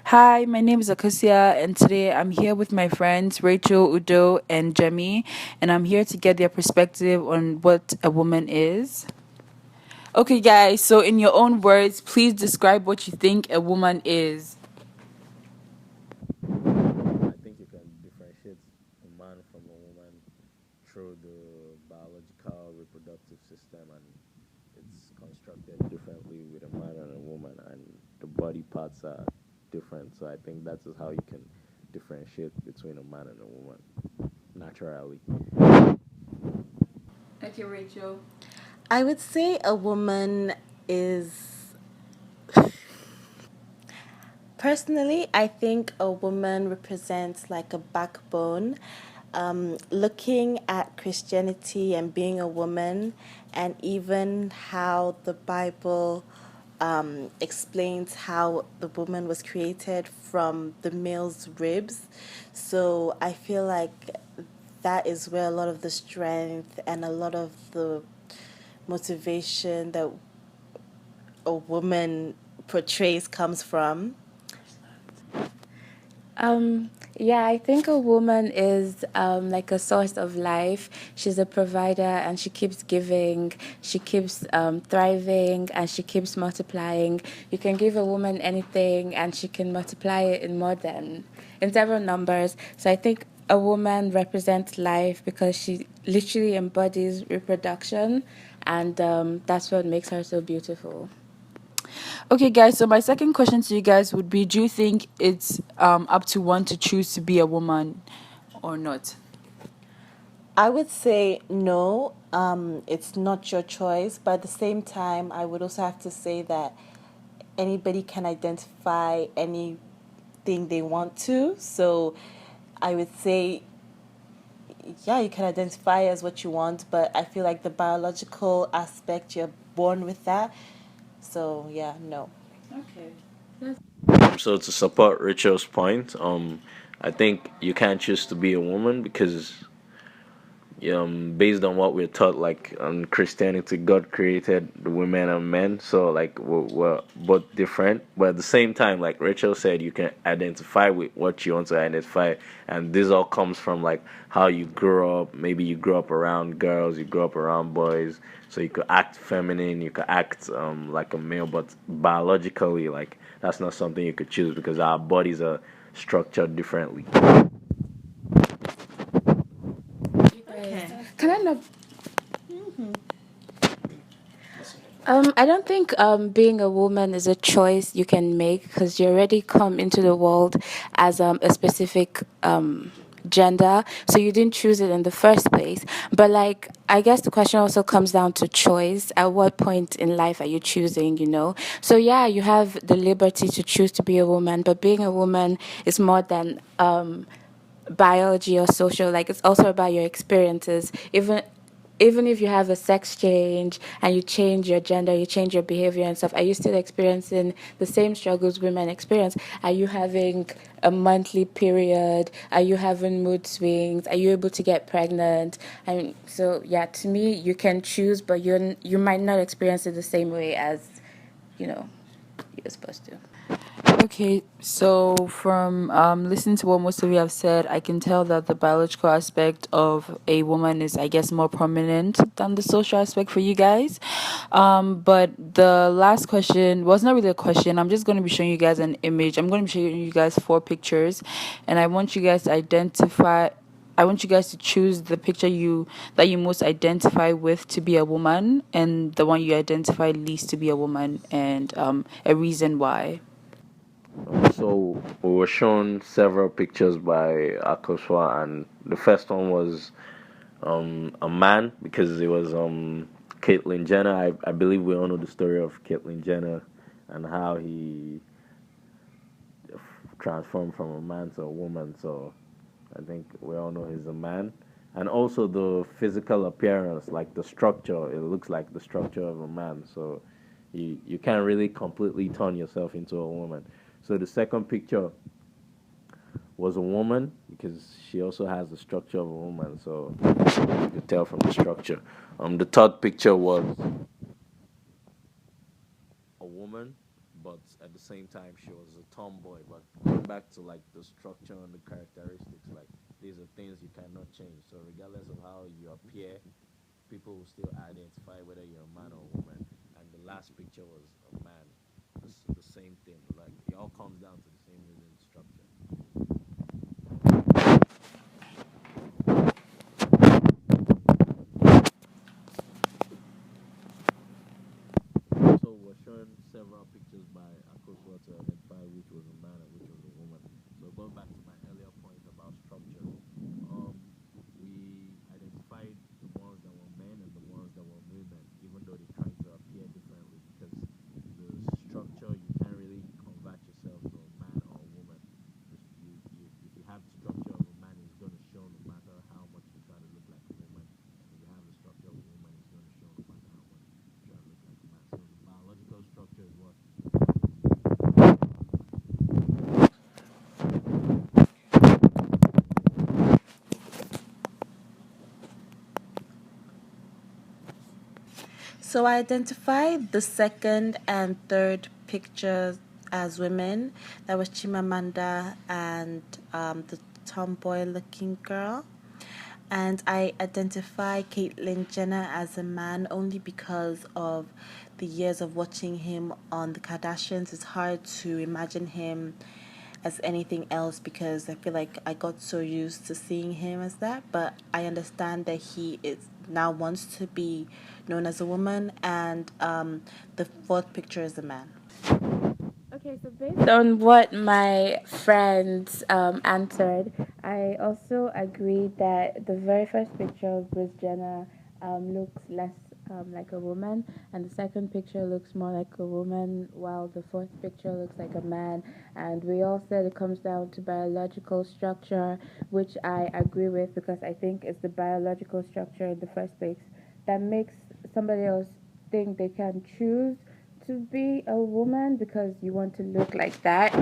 Hi, my name is Akosia, and today I'm here with my friends Rachel, Udo, and Jemmy, and I'm here to get their perspective on what a woman is. Okay, guys, so in your own words, please describe what you think a woman is. I think you can differentiate a man from a woman through the biological reproductive system, and it's constructed differently with a man and a woman, and the body parts are different. So I think that is how you can differentiate between a man and a woman naturally. Okay, Rachel. I would say a woman is. Personally, I think a woman represents like a backbone. Looking at Christianity and being a woman, and even how the Bible explains how the woman was created from the male's ribs. So I feel like that is where a lot of the strength and a lot of the motivation that a woman portrays comes from. Yeah, I think a woman is like a source of life. She's a provider and she keeps giving, she keeps thriving, and she keeps multiplying. You can give a woman anything and she can multiply it in more than, in several numbers. So I think a woman represents life because she literally embodies reproduction, and that's what makes her so beautiful. Okay, guys, so my second question to you guys would be: do you think it's up to one to choose to be a woman or not? I would say no, it's not your choice. But at the same time, I would also have to say that anybody can identify anything they want to. So I would say, yeah, you can identify as what you want, but I feel like the biological aspect, you're born with that. So yeah, no. Okay. So to support Rachel's point, I think you can't choose to be a woman because based on what we're taught, like on Christianity, God created the women and men, so like we're both different, but at the same time, like Rachel said, you can identify with what you want to identify, and this all comes from like how you grow up. Maybe you grew up around girls, you grew up around boys, so you could act feminine, you could act like a male, but biologically, like that's not something you could choose because our bodies are structured differently. Okay. Can I not I don't think being a woman is a choice you can make because you already come into the world as a specific gender, so you didn't choose it in the first place. But like, I guess the question also comes down to choice. At what point in life are you choosing? So yeah, you have the liberty to choose to be a woman, but being a woman is more than biology or social. Like, it's also about your experiences. Even if you have a sex change and you change your gender, you change your behavior and stuff, are you still experiencing the same struggles women experience? Are you having a monthly period? Are you having mood swings? Are you able to get pregnant? And so yeah, to me, you can choose, but you might not experience it the same way as you know you're supposed to. Okay, so from listening to what most of you have said, I can tell that the biological aspect of a woman is, I guess, more prominent than the social aspect for you guys. But the last question was not really a question. I'm just going to be showing you guys an image. I'm going to be showing you guys four pictures, and I want you guys to identify. I want you guys to choose the picture that you most identify with to be a woman, and the one you identify least to be a woman, and a reason why. So we were shown several pictures by Akoswa, and the first one was a man because it was Caitlyn Jenner. I believe we all know the story of Caitlyn Jenner and how he transformed from a man to a woman. So I think we all know he's a man. And also the physical appearance, like the structure, it looks like the structure of a man. So you can't really completely turn yourself into a woman. So the second picture was a woman because she also has the structure of a woman. So you could tell from the structure. The third picture was a woman, but at the same time she was a tomboy. But going back to like the structure and the characteristics, like these are things you cannot change. So regardless of how you appear, people will still identify whether you're a man or a woman. And the last picture was a man. It's the same thing. Like it all comes down to the same reason structure. So we're showing several pictures by Akosua to identify which was a man and which was a woman. So going back to my earlier point about structure, we identified the ones that were men and the ones that were women, even though they tried to appear differently because the structure you can't really convert yourself to a man or a woman. If you have the structure of a man, it's going to show no matter how much you try to look like a woman. And if you have the structure of a woman, it's going to show no matter how much you try to look like a man. So the biological structure is what So I identified the second and third pictures as women. That was Chimamanda and the tomboy looking girl. And I identify Caitlyn Jenner as a man only because of the years of watching him on the Kardashians. It's hard to imagine him as anything else because I feel like I got so used to seeing him as that. But I understand that he is now wants to be known as a woman, and the fourth picture is a man. Okay, so based on what my friends answered, I also agree that the very first picture of Bruce Jenner looks less like a woman, and the second picture looks more like a woman, while the fourth picture looks like a man. And we all said it comes down to biological structure, which I agree with because I think it's the biological structure in the first place that makes somebody else think they can choose to be a woman because you want to look like that.